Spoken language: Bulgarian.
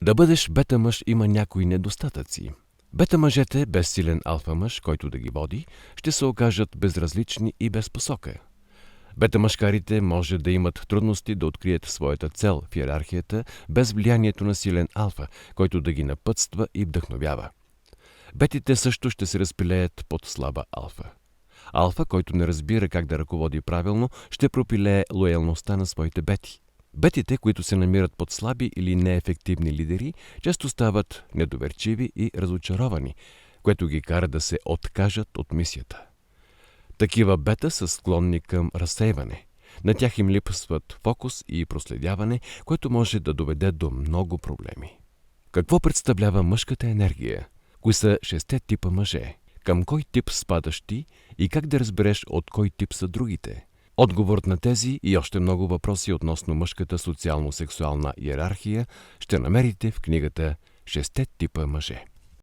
Да бъдеш бета мъж има някои недостатъци. Бета мъжете без силен алфа мъж, който да ги води, ще се окажат безразлични и без посока. Бета мъжкарите може да имат трудности да открият своята цел в иерархията без влиянието на силен алфа, който да ги напътства и вдъхновява. Бетите също ще се разпилеят под слаба алфа. Алфа, който не разбира как да ръководи правилно, ще пропилее лоялността на своите бети. Бетите, които се намират под слаби или неефективни лидери, често стават недоверчиви и разочаровани, което ги кара да се откажат от мисията. Такива бета са склонни към разсейване. На тях им липсват фокус и проследяване, което може да доведе до много проблеми. Какво представлява мъжката енергия? Кои са 6 типа мъже? Към кой тип спадаш ти и как да разбереш от кой тип са другите? Отговорът на тези и още много въпроси относно мъжката социално-сексуална иерархия ще намерите в книгата «6 типа мъже».